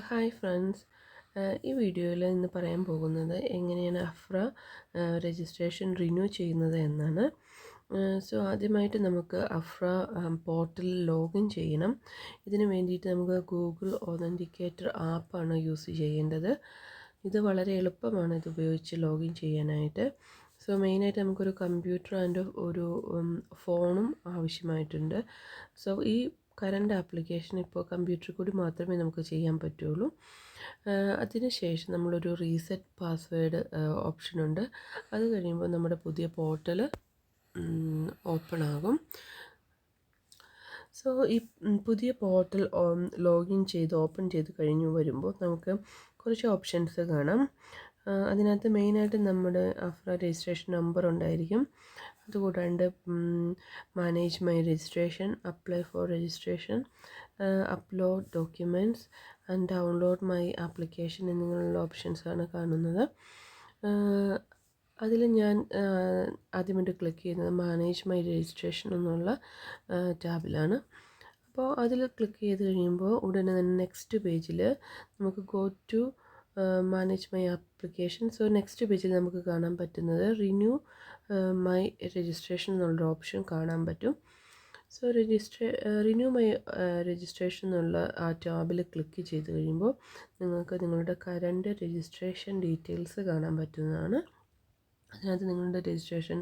Hi friends. ഈ വീഡിയോയിൽ ഇന്ന് പറയാൻ പോകുന്നത് എങ്ങനെയാണ് അഫ്ര രജിസ്ട്രേഷൻ റിന്യൂ ചെയ്യുന്നത് എന്നാണ്. സോ ആദ്യമായിട്ട് നമുക്ക് അഫ്ര പോർട്ടലിൽ ലോഗിൻ ചെയ്യണം. ഇതിന് വേണ്ടിയിട്ട് നമുക്ക് ഗൂഗിൾ ഓതൻറ്റിക്കേറ്റർ ആപ്പാണ് യൂസ് ചെയ്യേണ്ടത്. ഇത് വളരെ എളുപ്പമാണ് ഇത് ഉപയോഗിച്ച് ലോഗിൻ ചെയ്യാനായിട്ട്. സോ മെയിനായിട്ട് നമുക്കൊരു കമ്പ്യൂട്ടർ ആൻഡ് ഒരു ഫോണും ആവശ്യമായിട്ടുണ്ട്. സോ ഈ കറണ്ട് ആപ്ലിക്കേഷൻ ഇപ്പോൾ കമ്പ്യൂട്ടറിൽ കൂടി മാത്രമേ നമുക്ക് ചെയ്യാൻ പറ്റുള്ളൂ. അതിനുശേഷം നമ്മളൊരു റീസെറ്റ് പാസ്വേഡ് ഓപ്ഷനുണ്ട്. അത് കഴിയുമ്പോൾ നമ്മുടെ പുതിയ പോർട്ടൽ ഓപ്പൺ ആകും. സോ ഈ പുതിയ പോർട്ടൽ ഓപ്പൺ ചെയ്ത് കഴിഞ്ഞ് വരുമ്പോൾ നമുക്ക് കുറച്ച് ഓപ്ഷൻസ് കാണാം. അതിനകത്ത് മെയിനായിട്ട് നമ്മുടെ അഫ്ര രജിസ്ട്രേഷൻ നമ്പർ ഉണ്ടായിരിക്കും. അതുകൂടാണ്ട് manage my registration, apply for registration, upload documents and download my application എന്നിങ്ങനെയുള്ള ഓപ്ഷൻസാണ് കാണുന്നത്. അതിൽ ഞാൻ ആദ്യമായിട്ട് ക്ലിക്ക് ചെയ്യുന്നത് മാനേജ് മൈ രജിസ്ട്രേഷൻ എന്നുള്ള ടാബിലാണ്. അപ്പോൾ അതിൽ ക്ലിക്ക് ചെയ്ത് കഴിയുമ്പോൾ ഉടനെ തന്നെ നെക്സ്റ്റ് പേജിൽ നമുക്ക് go to manage my application. So next പേജിൽ നമുക്ക് കാണാൻ പറ്റുന്നത് റിന്യൂ മൈ രജിസ്ട്രേഷൻ എന്നുള്ളൊരു ഓപ്ഷൻ കാണാൻ പറ്റും. സോ റിന്യൂ മൈ രജിസ്ട്രേഷൻ എന്നുള്ള ആ ടാബിൽ ക്ലിക്ക് ചെയ്ത് കഴിയുമ്പോൾ നിങ്ങൾക്ക് നിങ്ങളുടെ കറണ്ട് രജിസ്ട്രേഷൻ ഡീറ്റെയിൽസ് കാണാൻ പറ്റുന്നതാണ്. അതിനകത്ത് നിങ്ങളുടെ രജിസ്ട്രേഷൻ,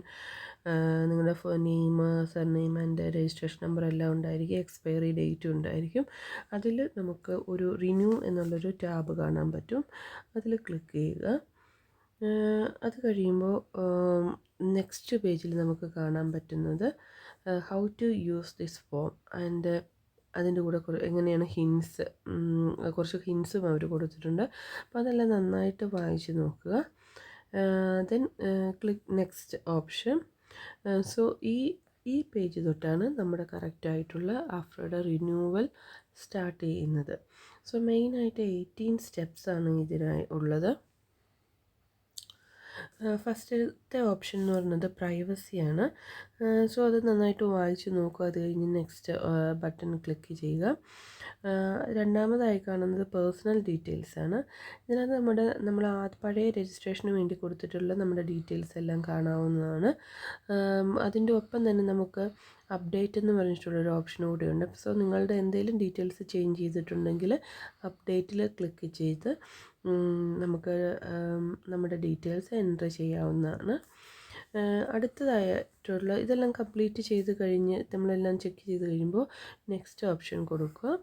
നിങ്ങളുടെ name, surname and registration number എല്ലാം ഉണ്ടായിരിക്കും. എക്സ്പയറി ഡേറ്റും ഉണ്ടായിരിക്കും. അതിൽ നമുക്ക് ഒരു റിന്യൂ എന്നുള്ളൊരു ടാബ് കാണാൻ പറ്റും. അതിൽ ക്ലിക്ക് ചെയ്യുക. അത് കഴിയുമ്പോൾ നെക്സ്റ്റ് പേജിൽ നമുക്ക് കാണാൻ പറ്റുന്നത് how to use this form and അതിൻ്റെ കൂടെ എങ്ങനെയാണ് കുറച്ച് ഹിൻസും അവർ കൊടുത്തിട്ടുണ്ട്. അപ്പോൾ അതെല്ലാം നന്നായിട്ട് വായിച്ച് നോക്കുക. Then click next option. So ഈ പേജ് തൊട്ടാണ് നമ്മുടെ കറക്റ്റായിട്ടുള്ള അഫ്രയുടെ റിന്യൂവൽ സ്റ്റാർട്ട് ചെയ്യുന്നത്. സോ മെയിനായിട്ട് 18 സ്റ്റെപ്സാണ് ഇതിനായി ഉള്ളത്. ഫസ്റ്റത്തെ ഓപ്ഷൻ എന്ന് പറയുന്നത് പ്രൈവസിയാണ്. സോ അത് നന്നായിട്ട് വായിച്ച് നോക്കുക. അത് കഴിഞ്ഞ് നെക്സ്റ്റ് ബട്ടൺ ക്ലിക്ക് ചെയ്യുക. രണ്ടാമതായി കാണുന്നത് പേഴ്സണൽ ഡീറ്റെയിൽസ് ആണ്. ഇതിനകത്ത് നമ്മൾ പഴയ രജിസ്ട്രേഷന് വേണ്ടി കൊടുത്തിട്ടുള്ള നമ്മുടെ ഡീറ്റെയിൽസ് എല്ലാം കാണാവുന്നതാണ്. അതിൻ്റെ ഒപ്പം തന്നെ നമുക്ക് അപ്ഡേറ്റ് എന്ന് പറഞ്ഞിട്ടുള്ളൊരു ഓപ്ഷൻ കൂടിയുണ്ട്. സോ നിങ്ങളുടെ എന്തെങ്കിലും ഡീറ്റെയിൽസ് ചേഞ്ച് ചെയ്തിട്ടുണ്ടെങ്കിൽ അപ്ഡേറ്റിൽ ക്ലിക്ക് ചെയ്ത് നമുക്ക് നമ്മുടെ ഡീറ്റെയിൽസ് എൻ്റർ ചെയ്യാവുന്നതാണ്. അടുത്തതായിട്ടുള്ള ഇതെല്ലാം കംപ്ലീറ്റ് ചെയ്ത് കഴിഞ്ഞ് നമ്മളെല്ലാം ചെക്ക് ചെയ്ത് കഴിയുമ്പോൾ നെക്സ്റ്റ് ഓപ്ഷൻ കൊടുക്കുക.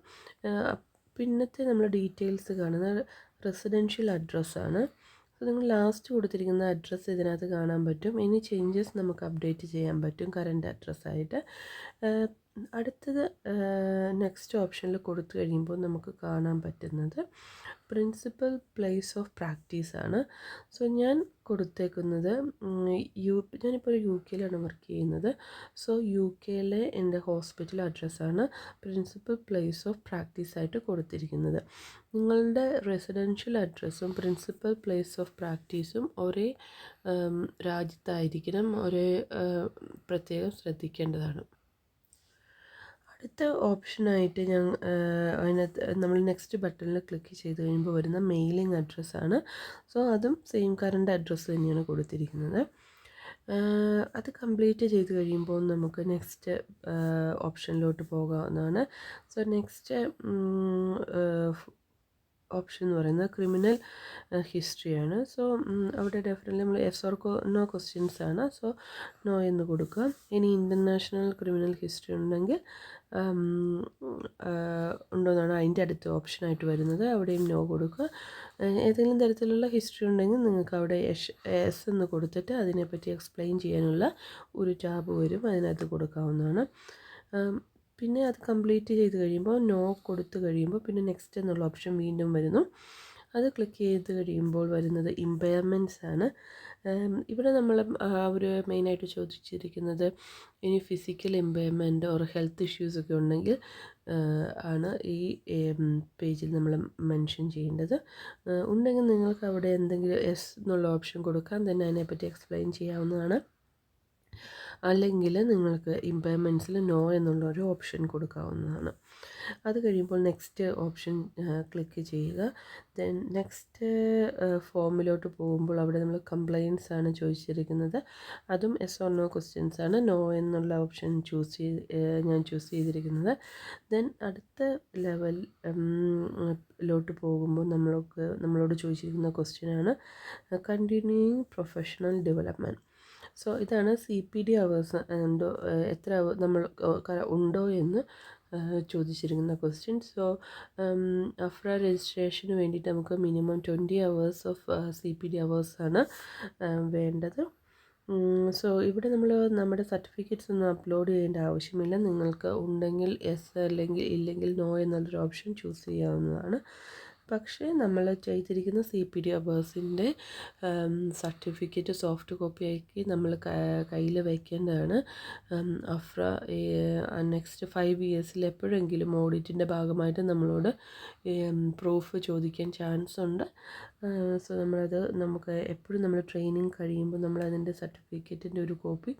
പിന്നത്തെ നമ്മൾ ഡീറ്റെയിൽസ് കാണുന്നത് റെസിഡൻഷ്യൽ അഡ്രസ്സാണ്. സോ നിങ്ങൾ ലാസ്റ്റ് കൊടുത്തിരിക്കുന്ന അഡ്രസ്സ് ഇതിനകത്ത് കാണാൻ പറ്റും. ഇനി ചേഞ്ചസ് നമുക്ക് അപ്ഡേറ്റ് ചെയ്യാൻ പറ്റും കറണ്ട് അഡ്രസ്സായിട്ട്. അടുത്തത് നെക്സ്റ്റ് ഓപ്ഷനിൽ കൊടുത്തു കഴിയുമ്പോൾ നമുക്ക് കാണാൻ പറ്റുന്നത് പ്രിൻസിപ്പൽ പ്ലേസ് ഓഫ് പ്രാക്ടീസ് ആണ്. സോ ഞാൻ കൊടുത്തേക്കുന്നത് ഞാനിപ്പോൾ യു കെയിലാണ് വർക്ക് ചെയ്യുന്നത്. സോ യു കെയിലെ എൻ്റെ ഹോസ്പിറ്റൽ അഡ്രസ്സാണ് പ്രിൻസിപ്പൽ പ്ലേസ് ഓഫ് പ്രാക്ടീസ് ആയിട്ട് കൊടുത്തിരിക്കുന്നത്. നിങ്ങളുടെ റെസിഡൻഷ്യൽ അഡ്രസ്സും പ്രിൻസിപ്പൽ പ്ലേസ് ഓഫ് പ്രാക്ടീസും ഒരേ രാജ്യത്തായിരിക്കണം. പ്രത്യേകം ശ്രദ്ധിക്കേണ്ടതാണ്. അടുത്ത ഓപ്ഷനായിട്ട് അതിനകത്ത് നമ്മൾ നെക്സ്റ്റ് ബട്ടണിൽ ക്ലിക്ക് ചെയ്ത് കഴിയുമ്പോൾ വരുന്ന മെയിലിംഗ് അഡ്രസ്സാണ്. സോ അതും സെയിം കറണ്ട് അഡ്രസ്സ് തന്നെയാണ് കൊടുത്തിരിക്കുന്നത്. അത് കംപ്ലീറ്റ് ചെയ്ത് കഴിയുമ്പോൾ നമുക്ക് നെക്സ്റ്റ് ഓപ്ഷനിലോട്ട് പോകാവുന്നതാണ്. സോ നെക്സ്റ്റ് ഓപ്ഷൻ എന്ന് പറയുന്നത് ക്രിമിനൽ ഹിസ്റ്ററിയാണ്. സോ അവിടെ ഡെഫിനറ്റ്ലി നമ്മൾ യെസ് ഓർ നോ ക്വസ്റ്റ്യൻസ് ആണ്. സോ നോ എന്ന് കൊടുക്കുക. ഇനി ഇൻ്റർനാഷണൽ ക്രിമിനൽ ഹിസ്റ്ററി ഉണ്ടെങ്കിൽ ഉണ്ടോയെന്നാണ് അതിൻ്റെ അടുത്ത ഓപ്ഷനായിട്ട് വരുന്നത്. അവിടെയും നോ കൊടുക്കുക. ഏതെങ്കിലും തരത്തിലുള്ള ഹിസ്റ്ററി ഉണ്ടെങ്കിൽ നിങ്ങൾക്ക് അവിടെ എസ് എന്ന് കൊടുത്തിട്ട് അതിനെപ്പറ്റി എക്സ്പ്ലെയിൻ ചെയ്യാനുള്ള ഒരു ടാബ് വരും. അതിനകത്ത് കൊടുക്കാവുന്നതാണ്. പിന്നെ അത് കംപ്ലീറ്റ് ചെയ്ത് കഴിയുമ്പോൾ നോ കൊടുത്തു കഴിയുമ്പോൾ പിന്നെ നെക്സ്റ്റ് എന്നുള്ള ഓപ്ഷൻ വീണ്ടും വരുന്നു. അത് ക്ലിക്ക് ചെയ്ത് കഴിയുമ്പോൾ വരുന്നത് ഇമ്പയർമെൻറ്റ്സ് ആണ്. ഇവിടെ നമ്മൾ അവർ മെയിനായിട്ട് ചോദിച്ചിരിക്കുന്നത് ഇനി physical impairment or health issues ഒക്കെ ഉണ്ടെങ്കിൽ ആണ് ഈ പേജിൽ നമ്മൾ മെൻഷൻ ചെയ്യേണ്ടത്. ഉണ്ടെങ്കിൽ നിങ്ങൾക്ക് അവിടെ എന്തെങ്കിലും എസ് എന്നുള്ള ഓപ്ഷൻ കൊടുക്കാം. തന്നെ അതിനെപ്പറ്റി എക്സ്പ്ലെയിൻ ചെയ്യാവുന്നതാണ്. അല്ലെങ്കിൽ നിങ്ങൾക്ക് ഇമ്പയർമെൻറ്റ്സിൽ നോ എന്നുള്ളൊരു ഓപ്ഷൻ കൊടുക്കാവുന്നതാണ്. അത് കഴിയുമ്പോൾ നെക്സ്റ്റ് ഓപ്ഷൻ ക്ലിക്ക് ചെയ്യുക. ദെൻ നെക്സ്റ്റ് ഫോമിലോട്ട് പോകുമ്പോൾ അവിടെ നമ്മൾ കംപ്ലയിൻസ് ആണ് ചോദിച്ചിരിക്കുന്നത്. അതും എസ് ഓർ നോ ക്വസ്റ്റ്യൻസ് ആണ്. നോ എന്നുള്ള ഓപ്ഷൻ ഞാൻ ചൂസ് ചെയ്തിരിക്കുന്നത്. ദെൻ അടുത്ത ലെവൽ ലോട്ട് പോകുമ്പോൾ നമ്മളോട് ചോദിച്ചിരിക്കുന്ന ക്വസ്റ്റ്യനാണ് കണ്ടിന്യൂയിങ് പ്രൊഫഷണൽ ഡെവലപ്മെൻറ്റ്. സോ ഇതാണ് CPD അവേഴ്സ് ഉണ്ടോ, എത്ര നമ്മൾ ഉണ്ടോ എന്ന് ചോദിച്ചിരിക്കുന്ന ക്വസ്റ്റ്യൻ. സോ അഫ്ര രജിസ്ട്രേഷന് വേണ്ടിയിട്ട് നമുക്ക് മിനിമം 20 hours ഓഫ് CPD അവേഴ്സാണ് വേണ്ടത്. സോ ഇവിടെ നമ്മൾ നമ്മുടെ സർട്ടിഫിക്കറ്റ്സ് ഒന്നും അപ്ലോഡ് ചെയ്യേണ്ട ആവശ്യമില്ല. നിങ്ങൾക്ക് ഉണ്ടെങ്കിൽ യെസ്, അല്ലെങ്കിൽ ഇല്ലെങ്കിൽ നോ എന്നുള്ളൊരു ഓപ്ഷൻ ചൂസ് ചെയ്യാവുന്നതാണ്. പക്ഷേ നമ്മൾ ചെയ്തിരിക്കുന്ന CPD അവേഴ്സിൻ്റെ സർട്ടിഫിക്കറ്റ് സോഫ്റ്റ് കോപ്പി ആക്കി നമ്മൾ കയ്യിൽ വയ്ക്കേണ്ടതാണ്. അഫ്ര നെക്സ്റ്റ് 5 yearsൽ എപ്പോഴെങ്കിലും ഓഡിറ്റിൻ്റെ ഭാഗമായിട്ട് നമ്മളോട് പ്രൂഫ് ചോദിക്കാൻ ചാൻസ് ഉണ്ട്. സോ നമുക്ക് എപ്പോഴും നമ്മൾ ട്രെയിനിങ് കഴിയുമ്പോൾ നമ്മൾ അതിൻ്റെ സർട്ടിഫിക്കറ്റിൻ്റെ ഒരു കോപ്പി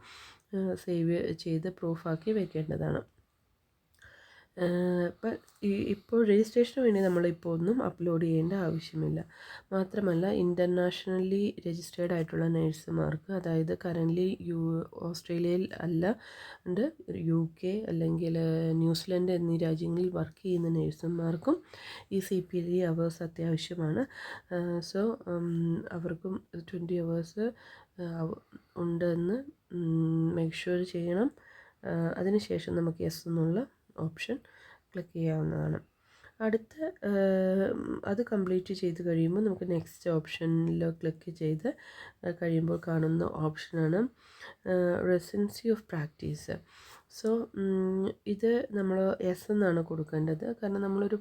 സേവ് ചെയ്ത് പ്രൂഫാക്കി വെക്കേണ്ടതാണ്. ഇപ്പോൾ രജിസ്ട്രേഷന് വേണ്ടി നമ്മളിപ്പോൾ ഒന്നും അപ്ലോഡ് ചെയ്യേണ്ട ആവശ്യമില്ല. മാത്രമല്ല ഇൻ്റർനാഷണലി രജിസ്റ്റേർഡ് ആയിട്ടുള്ള നഴ്സുമാർക്ക്, അതായത് കറൻ്റ്ലി ഓസ്ട്രേലിയയിൽ അല്ലാണ്ട് UK അല്ലെങ്കിൽ ന്യൂസിലൻഡ് എന്നീ രാജ്യങ്ങളിൽ വർക്ക് ചെയ്യുന്ന നഴ്സുമാർക്കും ഈ CPD അവേഴ്സ് അത്യാവശ്യമാണ്. സോ അവർക്കും 20 hours ഉണ്ടെന്ന് മേക്ക് ഷുവർ ചെയ്യണം. അതിനുശേഷം നമുക്ക് യെസ് എന്നുള്ള ഓപ്ഷൻ ക്ലിക്ക് ചെയ്യാവുന്നതാണ്. അത് കംപ്ലീറ്റ് ചെയ്ത് കഴിയുമ്പോൾ നമുക്ക് നെക്സ്റ്റ് ഓപ്ഷനിൽ ക്ലിക്ക് ചെയ്ത് കഴിയുമ്പോൾ കാണുന്ന ഓപ്ഷനാണ് റെസിഡൻസി ഓഫ് പ്രാക്ടീസ്. സോ ഇത് നമ്മൾ യെസ് എന്നാണ് കൊടുക്കേണ്ടത്. കാരണം നമ്മളൊരു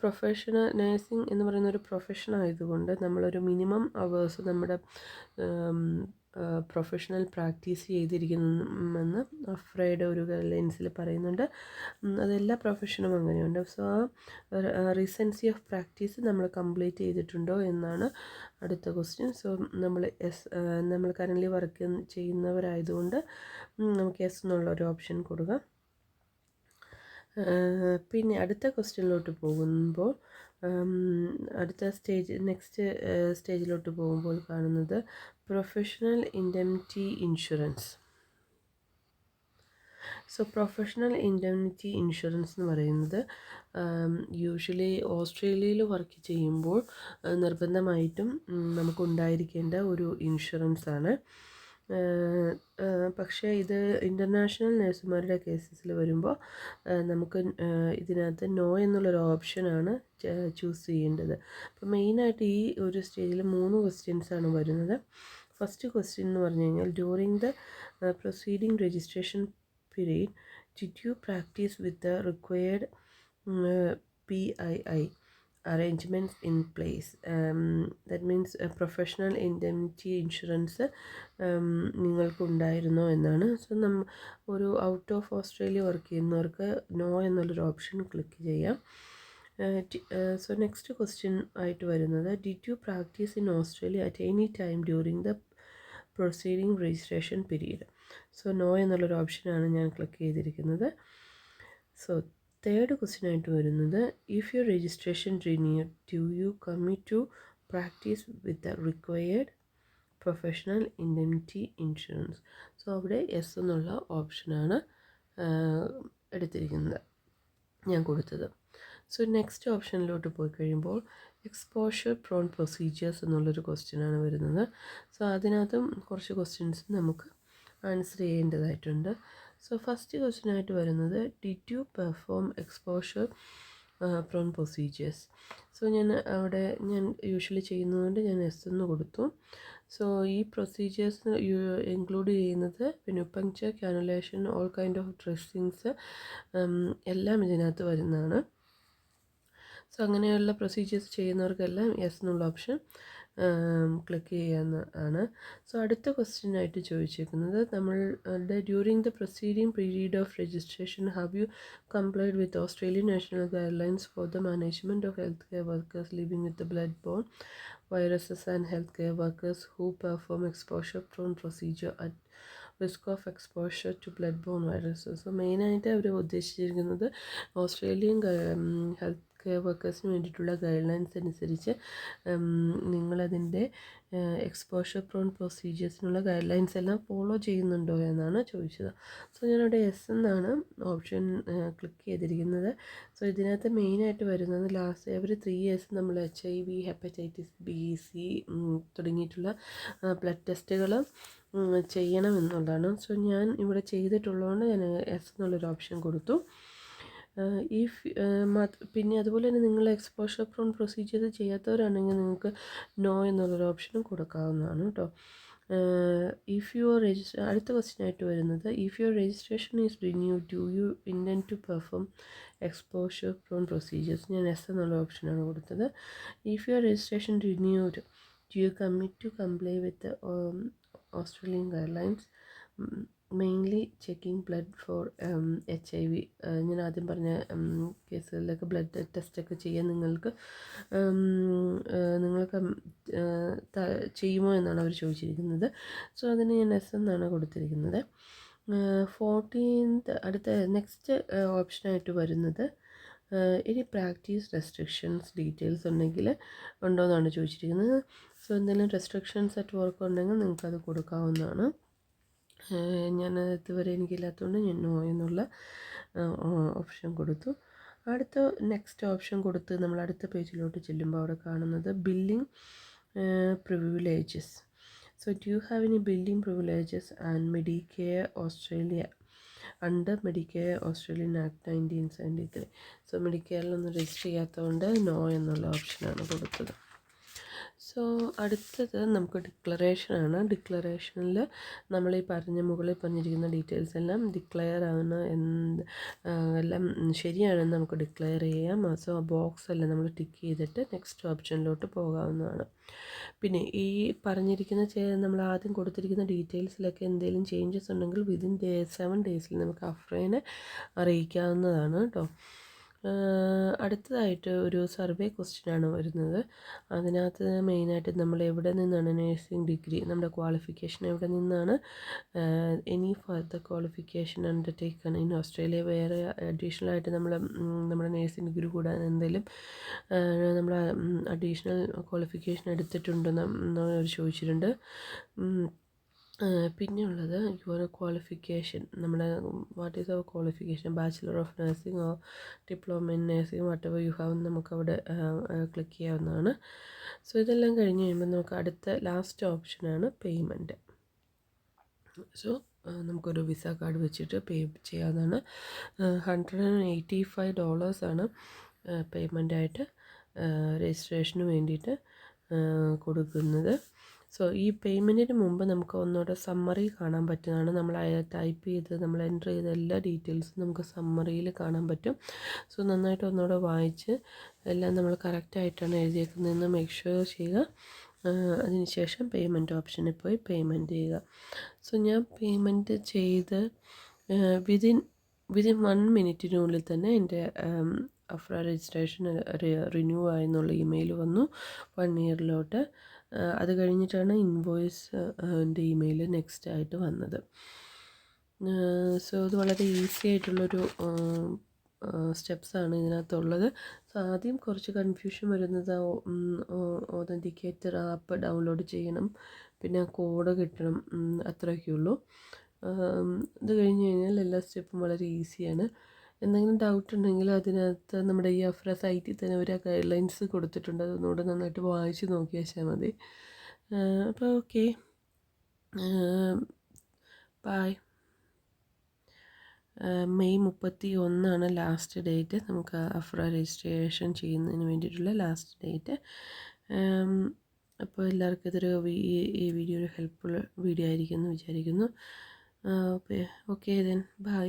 പ്രൊഫഷണൽ നേഴ്സിംഗ് എന്ന് പറയുന്ന ഒരു പ്രൊഫഷൻ ആയതുകൊണ്ട് നമ്മളൊരു മിനിമം അവേഴ്സ് നമ്മുടെ പ്രൊഫഷണൽ പ്രാക്ടീസ് ചെയ്തിരിക്കുമെന്ന് അഫ്രയുടെ ഒരു ഗൈഡ്ലൈൻസിൽ പറയുന്നുണ്ട്. അതെല്ലാ പ്രൊഫഷനും അങ്ങനെയുണ്ട്. സോ റീസെൻസി ഓഫ് പ്രാക്ടീസ് നമ്മൾ കംപ്ലീറ്റ് ചെയ്തിട്ടുണ്ടോ എന്നാണ് അടുത്ത ക്വസ്റ്റ്യൻ. സോ നമ്മൾ കറൻ്റ്ലി വർക്ക് ചെയ്യുന്നവരായതുകൊണ്ട് നമുക്ക് യെസ് എന്നുള്ളൊരു ഓപ്ഷൻ കൊടുക്കാം. പിന്നെ അടുത്ത ക്വസ്റ്റ്യനിലോട്ട് പോകുമ്പോൾ നെക്സ്റ്റ് സ്റ്റേജിലോട്ട് പോകുമ്പോൾ കാണുന്നത് professional indemnity insurance. So professional indemnity insurance എന്ന് പറയുന്നത് യൂഷ്വലി ഓസ്ട്രേലിയയിൽ വർക്ക് ചെയ്യുമ്പോൾ നിർബന്ധമായിട്ടും നമുക്കുണ്ടായിരിക്കേണ്ട ഒരു ഇൻഷുറൻസ് ആണ്. പക്ഷേ ഇത് ഇൻ്റർനാഷണൽ നഴ്സുമാരുടെ കേസസിൽ വരുമ്പോൾ നമുക്ക് ഇതിനകത്ത് നോ എന്നുള്ളൊരു ഓപ്ഷനാണ് ചൂസ് ചെയ്യേണ്ടത്. അപ്പോൾ മെയിനായിട്ട് ഈ ഒരു സ്റ്റേജിൽ 3 ക്വസ്റ്റ്യൻസാണ് വരുന്നത്. ഫസ്റ്റ് ക്വസ്റ്റ്യൻ എന്ന് പറഞ്ഞു കഴിഞ്ഞാൽ during the proceeding registration period did you practice with the required PII arrangements in place? That means professional indemnity insurance നിങ്ങൾക്ക് ഉണ്ടായിരുന്നോ എന്നാണ്. സോ ഒരു ഔട്ട് ഓഫ് ഓസ്ട്രേലിയ വർക്ക് ചെയ്യുന്നവർക്ക് നോ എന്നുള്ളൊരു ഓപ്ഷൻ ക്ലിക്ക് ചെയ്യാം. സോ നെക്സ്റ്റ് ക്വസ്റ്റ്യൻ ആയിട്ട് വരുന്നത് did you practise in Australia at any time during the proceeding registration period. So no എന്നുള്ളൊരു ഓപ്ഷനാണ് ഞാൻ ക്ലിക്ക് ചെയ്തിരിക്കുന്നത്. സോ തേർഡ് ക്വസ്റ്റ്യൻ ആയിട്ട് വരുന്നത് if your registration renewed do you commit to practise with the required professional indemnity insurance. So അവിടെ yes എന്നുള്ള ഓപ്ഷനാണ് എടുത്തിരിക്കുന്നത്, ഞാൻ കൊടുത്തത്. സോ നെക്സ്റ്റ് ഓപ്ഷനിലോട്ട് പോയി കഴിയുമ്പോൾ എക്സ്പോഷർ പ്രോൺ പ്രൊസീജിയേഴ്സ് എന്നുള്ളൊരു ക്വസ്റ്റ്യനാണ് വരുന്നത്. സോ അതിനകത്തും കുറച്ച് ക്വസ്റ്റ്യൻസ് നമുക്ക് ആൻസർ ചെയ്യേണ്ടതായിട്ടുണ്ട്. സോ ഫസ്റ്റ് ക്വസ്റ്റ്യൻ ആയിട്ട് വരുന്നത് did you perform exposure prone procedures. So ഞാൻ യൂഷ്വലി ചെയ്യുന്നതുകൊണ്ട് ഞാൻ എസ് എന്ന് കൊടുത്തു. സോ ഈ പ്രൊസീജിയേഴ്സ് ഇൻക്ലൂഡ് ചെയ്യുന്നത് venepuncture, cannulation, all kind of dressings എല്ലാം ഇതിനകത്ത് വരുന്നതാണ്. സോ അങ്ങനെയുള്ള പ്രൊസീജിയേഴ്സ് ചെയ്യുന്നവർക്കെല്ലാം യെസ് എന്നുള്ള ഓപ്ഷൻ ക്ലിക്ക് ചെയ്യാവുന്നതാണ്. സോ അടുത്ത ക്വസ്റ്റ്യനായിട്ട് ചോദിച്ചേക്കുന്നത് നമ്മളുടെ during the proceeding period of registration have you complied with Australian national guidelines for the management of health care workers living with the blood borne viruses and healthcare workers who perform exposure prone procedure at risk of exposure to blood borne viruses. So മെയിനായിട്ട് അവർ ഉദ്ദേശിച്ചിരിക്കുന്നത് Australian health care വർക്കേഴ്സിന് വേണ്ടിയിട്ടുള്ള guide lines അനുസരിച്ച് നിങ്ങളതിൻ്റെ exposure prawn പ്രൊസീജിയേഴ്സിനുള്ള guide lines എല്ലാം follow ചെയ്യുന്നുണ്ടോ എന്നാണ് ചോദിച്ചത്. So ഞാനവിടെ യെസ് എന്നാണ് ഓപ്ഷൻ ക്ലിക്ക് ചെയ്തിരിക്കുന്നത്. സോ ഇതിനകത്ത് മെയിനായിട്ട് വരുന്നത് ലാസ്റ്റ് എവറി 3 years നമ്മൾ HIV, ഹെപ്പറ്റൈറ്റിസ് ബി, സി തുടങ്ങിയിട്ടുള്ള ബ്ലഡ് ടെസ്റ്റുകൾ ചെയ്യണമെന്നുള്ളതാണ്. സോ ഞാൻ ഇവിടെ ചെയ്തിട്ടുള്ളതുകൊണ്ട് ഞാൻ യെസ് എന്നുള്ളൊരു ഓപ്ഷൻ കൊടുത്തു. പിന്നെ അതുപോലെ തന്നെ നിങ്ങൾ എക്സ്പോഷർ പ്രോൺ പ്രൊസീജിയർ ചെയ്യാത്തവരാണെങ്കിൽ നിങ്ങൾക്ക് നോ എന്നുള്ളൊരു ഓപ്ഷനും കൊടുക്കാവുന്നതാണ് കേട്ടോ. ഇഫ് യുവർ അടുത്ത ക്വസ്റ്റ്യൻ ആയിട്ട് വരുന്നത് if your registration is renewed do you intend to perform exposure prone procedures. ഞാൻ എസ് എന്നുള്ള ഓപ്ഷനാണ് കൊടുത്തത്. If your registration renewed do you commit to comply with Australian guidelines mainly checking blood for HIV. ഞാൻ ആദ്യം പറഞ്ഞ കേസുകളിലൊക്കെ blood ടെസ്റ്റൊക്കെ ചെയ്യാൻ നിങ്ങൾക്ക് ചെയ്യുമോ എന്നാണ് അവർ ചോദിച്ചിരിക്കുന്നത്. സോ അതിന് ഞാൻ എസ് എന്നാണ് കൊടുത്തിരിക്കുന്നത്. 14th അടുത്ത നെക്സ്റ്റ് ഓപ്ഷനായിട്ട് വരുന്നത് ഇനി പ്രാക്ടീസ് റെസ്ട്രിക്ഷൻസ് ഡീറ്റെയിൽസ് ഉണ്ടെങ്കിൽ ഉണ്ടോ എന്നാണ് ചോദിച്ചിരിക്കുന്നത്. സോ എന്തെങ്കിലും റെസ്ട്രിക്ഷൻസ് അറ്റ് വർക്ക് ഉണ്ടെങ്കിൽ നിങ്ങൾക്കത് കൊടുക്കാവുന്നതാണ്. ഞാൻ ഇതുവരെ എനിക്കില്ലാത്തതുകൊണ്ട് ഞാൻ നോ എന്നുള്ള ഓപ്ഷൻ കൊടുത്തു. അടുത്ത നെക്സ്റ്റ് ഓപ്ഷൻ കൊടുത്ത് നമ്മൾ അടുത്ത പേജിലോട്ട് ചെല്ലുമ്പോൾ അവിടെ കാണുന്നത് billing privileges. So do you have any billing privileges and Medicare Australia under Medicare Australian act 1973. So മെഡിക്കെയറിലൊന്നും രജിസ്റ്റർ ചെയ്യാത്തതുകൊണ്ട് നോ എന്നുള്ള ഓപ്ഷനാണ് കൊടുത്തത്. സോ അടുത്തത് നമുക്ക് ഡിക്ലറേഷനാണ്. ഡിക്ലറേഷനിൽ നമ്മൾ ഈ മുകളിൽ പറഞ്ഞിരിക്കുന്ന ഡീറ്റെയിൽസ് എല്ലാം ഡിക്ലെയർ ആവുന്ന എല്ലാം ശരിയാണെന്ന് നമുക്ക് ഡിക്ലെയർ ചെയ്യാം. സോ ബോക്സ് എല്ലാം നമ്മൾ ടിക്ക് ചെയ്തിട്ട് നെക്സ്റ്റ് ഓപ്ഷനിലോട്ട് പോകാവുന്നതാണ്. പിന്നെ ഈ പറഞ്ഞിരിക്കുന്ന നമ്മൾ ആദ്യം കൊടുത്തിരിക്കുന്ന ഡീറ്റെയിൽസിലൊക്കെ എന്തെങ്കിലും ചേഞ്ചസ് ഉണ്ടെങ്കിൽ വിതിൻ 7 days നമുക്ക് അഫ്രേനെ അറിയിക്കാവുന്നതാണ് കേട്ടോ. അടുത്തതായിട്ട് ഒരു സർവേ ക്വസ്റ്റ്യനാണ് വരുന്നത്. അതിനകത്ത് മെയിനായിട്ട് നമ്മൾ എവിടെ നിന്നാണ് നേഴ്സിംഗ് ഡിഗ്രി, നമ്മുടെ ക്വാളിഫിക്കേഷൻ എവിടെ നിന്നാണ്, any further qualification undertaken in Australia, വേറെ അഡീഷണലായിട്ട് നമ്മുടെ നേഴ്സിംഗ് ഡിഗ്രി കൂടാതെ എന്തെങ്കിലും നമ്മൾ അഡീഷണൽ ക്വാളിഫിക്കേഷൻ എടുത്തിട്ടുണ്ടെന്ന് അവർ ചോദിച്ചിട്ടുണ്ട്. പിന്നെയുള്ളത് യുവർ ക്വാളിഫിക്കേഷൻ, നമ്മുടെ what is our qualification, bachelor of nursing or diploma in nursing whatever you have നമുക്കവിടെ ക്ലിക്ക് ചെയ്യാവുന്നതാണ്. സോ ഇതെല്ലാം കഴിഞ്ഞ് കഴിയുമ്പോൾ നമുക്ക് അടുത്ത ലാസ്റ്റ് ഓപ്ഷനാണ് പേയ്മെൻറ്റ്. സോ നമുക്കൊരു വിസ കാർഡ് വെച്ചിട്ട് പേ ചെയ്യാവുന്നതാണ്. $185 ആണ് പേയ്മെൻറ്റായിട്ട് രജിസ്ട്രേഷന് വേണ്ടിയിട്ട് കൊടുക്കുന്നത്. സോ ഈ പേയ്മെൻറ്റിന് മുമ്പ് നമുക്ക് ഒന്നുകൂടെ സമ്മറി കാണാൻ പറ്റുന്നതാണ്. നമ്മൾ ടൈപ്പ് ചെയ്ത് നമ്മൾ എൻ്റർ ചെയ്ത എല്ലാ ഡീറ്റെയിൽസും നമുക്ക് സമ്മറിയിൽ കാണാൻ പറ്റും. സോ നന്നായിട്ട് ഒന്നുകൂടെ വായിച്ച് എല്ലാം നമ്മൾ കറക്റ്റായിട്ടാണ് എഴുതിയേക്കുന്നതെന്ന് മേക്ക് ഷുവർ ചെയ്യുക. അതിനുശേഷം പേയ്മെൻറ്റ് ഓപ്ഷനിൽ പോയി പേയ്മെൻറ്റ് ചെയ്യുക. സോ ഞാൻ പേയ്മെൻറ്റ് ചെയ്ത് വിതിൻ 1 minute തന്നെ എൻ്റെ അഫ്ര രജിസ്ട്രേഷൻ റിന്യൂ ആയെന്നുള്ള ഇമെയിൽ വന്നു 1 yearലോട്ട്. അത് കഴിഞ്ഞിട്ടാണ് ഇൻവോയ്സ് എൻ്റെ ഇമെയിൽ നെക്സ്റ്റ് ആയിട്ട് വന്നത്. സോ ഇത് വളരെ ഈസി ആയിട്ടുള്ളൊരു സ്റ്റെപ്സാണ് ഇതിനകത്തുള്ളത്. സോ ആദ്യം കുറച്ച് കൺഫ്യൂഷൻ വരുന്നത് ഓതൻറ്റിക്കേറ്റർ ആപ്പ് ഡൗൺലോഡ് ചെയ്യണം, പിന്നെ കോഡ് കിട്ടണം, അത്രയൊക്കെയുള്ളൂ. ഇത് കഴിഞ്ഞ് കഴിഞ്ഞാൽ എല്ലാ സ്റ്റെപ്പും വളരെ ഈസിയാണ്. എന്തെങ്കിലും ഡൗട്ട് ഉണ്ടെങ്കിൽ അതിനകത്ത് നമ്മുടെ ഈ അഫ്ര സൈറ്റിൽ തന്നെ ഒരു ഗൈഡ് ലൈൻസ് കൊടുത്തിട്ടുണ്ട്. അതൊന്നുകൂടെ നന്നായിട്ട് വായിച്ച് നോക്കി വെച്ചാൽ മതി. അപ്പോൾ okay, bye. May 31 last date, നമുക്ക് അഫ്ര രജിസ്ട്രേഷൻ ചെയ്യുന്നതിന് വേണ്ടിയിട്ടുള്ള ലാസ്റ്റ് ഡേറ്റ്. അപ്പോൾ എല്ലാവർക്കും ഇതൊരു ഈ വീഡിയോ ഒരു ഹെൽപ്ഫുൾ വീഡിയോ ആയിരിക്കും എന്ന് വിചാരിക്കുന്നു. Okay then bye.